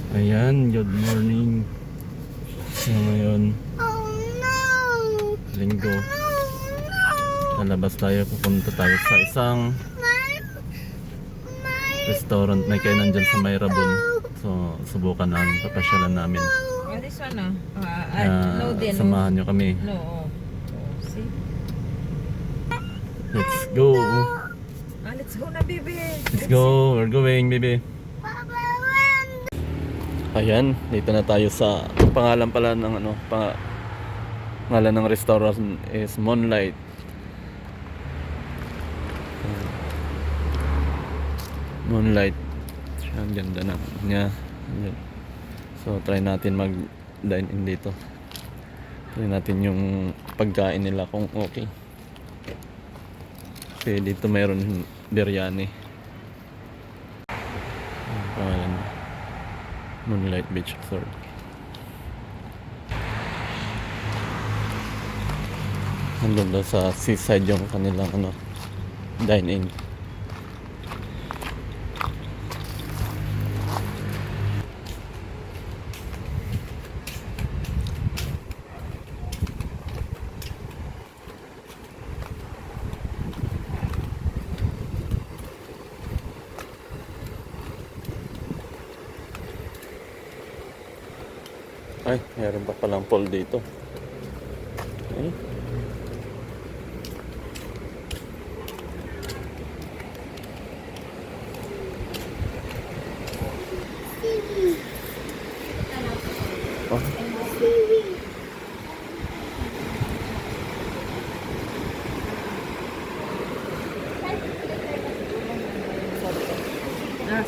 Ayan, good morning. So ngayon, linggo. Lalabas tayo, pupunta tayo sa isang restaurant. May kainan dyan sa Mayrabon. So subukan namin, papasyalan namin. This one, No din. Samahan nyo kami. No. See? Let's go. Let's go na, baby. Let's go. We're going, baby. Ayan, dito na tayo sa pangalan pala ng pangalan ng restaurant is Moonlight. Moonlight. Ang ganda na niya. So try natin mag dine in dito. Try natin yung pagkain nila kung okay. Okay, dito mayroon biryani. Ang pangalan niya, Moonlight Beach Resort. Nandun daw sa seaside yung kanilang dine in. Ay, meron pa palang pool dito. Okay. Oh.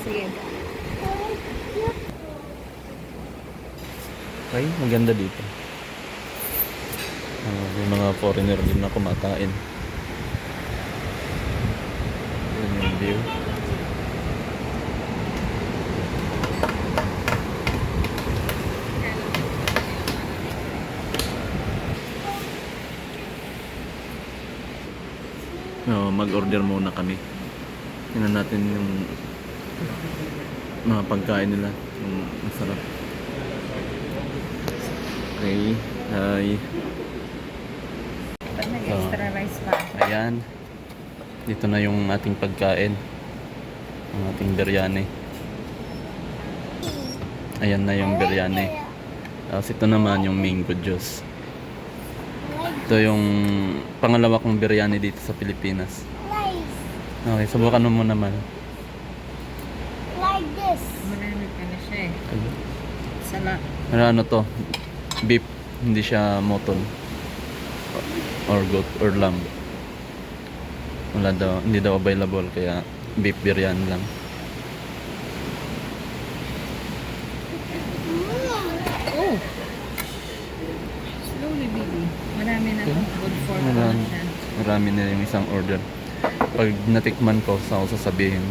Sige. Ay, maganda dito. May mga foreigner din na kumakain. Yan yung view. No, mag-order muna kami. Tingnan natin yung mga pagkain nila. Yung masarap. Okay, hi. Nag-extra rice pa. Ayan. Dito na yung ating pagkain. Ang ating biryani. Ayan na yung biryani. Tapos ito naman yung mango juice. Ito yung pangalawa kong biryani dito sa Pilipinas. Okay, subukan mo naman. Like this. Marami pa na siya eh. Sala. Ano to? Beef, hindi siya mutton or goat or lamb. Wala daw, hindi daw available, kaya beef biryani lang. Oh! Slowly, baby. Marami na to. Good for Marami, siya. marami na yung isang order. Pag natikman ko, sa ako sasabihin,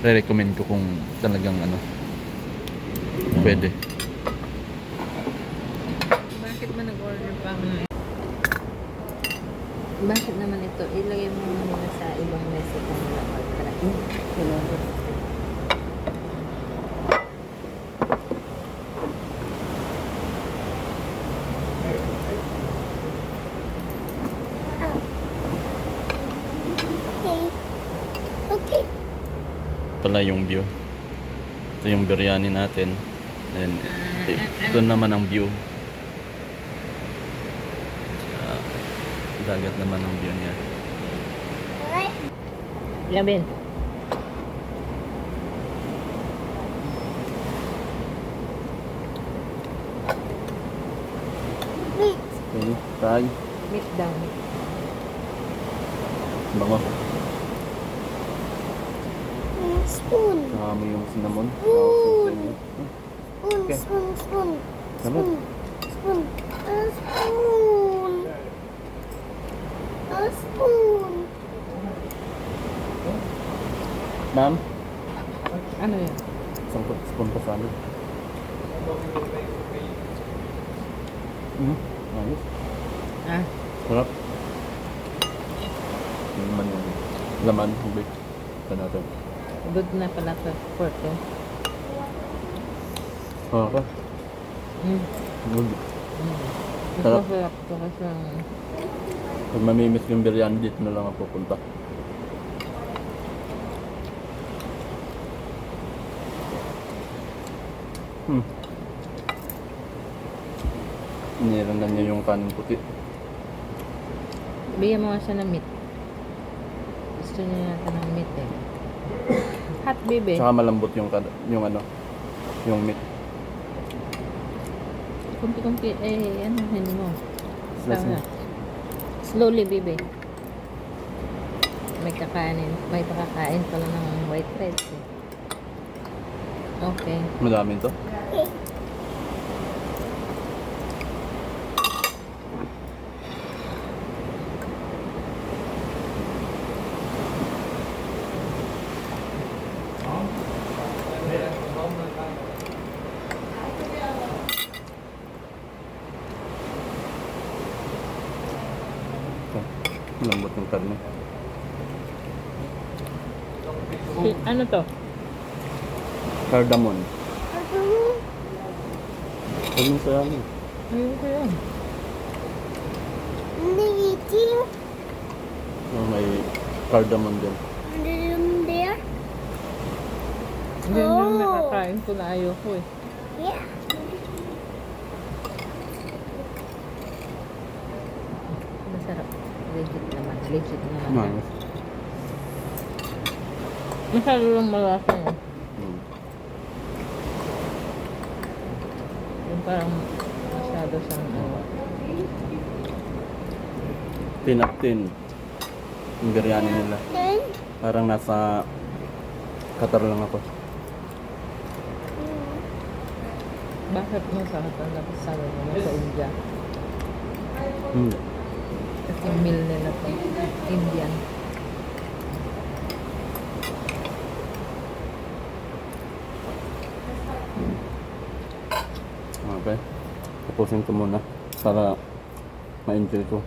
re-recommend ko kung talagang pwede. Bakit man nag-order pa nga? Bakit naman ito? Ilagay mo naman sa ibang mesa kung wala order. Okay. Pala yung view. Ito yung biryani natin. And ito naman ang view. Dagat naman ang view niya. Labin. Wait. Okay, try. Meat down. Bango. Spoon. Saka mo yung cinnamon. Spoon. Spoon. Okay. Spoon. Spoon. Salud. Spoon. Spoon. A spoon. Ma'am, Ano yun? isang spoon pa salad. Ayos. Sarap. Yung naman yung laman ng beef. Ito natin. Good na pala to. Pork eh. Okay. Mm. Good. Mas Sarap. masarap to kasi ang Pag mamimiss yung biryani, dito na lang ako pupunta. Nilangan niya yung kanin puti. bigyan mo nga siya ng meat. Gusto niya yata ng meat eh. Hot baby. Tsaka malambot yung, yung ano, yung meat. Kumpi-kumpi. Ano hindi mo? Last Tama. na. Slowly baby. May kakainin. May pakakain pala ng white rice eh. Okay. Madami to. Malambot yung karne. Ano to? Cardamom. Ano? Huwag mo sayangin. Ayun ko yun. Hindi eating. May cardamom din. Ano there? Yan yung Oh. nakakain ko na ayoko eh. Yeah. Masarap. Legit naman. Legit naman. Nice. Masyado lang malasa eh. Yung parang masyado siyang ano. Tin yung biryani nila. Then, Parang nasa Qatar lang ako. Bakit masarap ang tapos sabi mo sa India? Kasi meal nila to. Indian. Okay. Tapusin ko muna para ma-enjoy ko.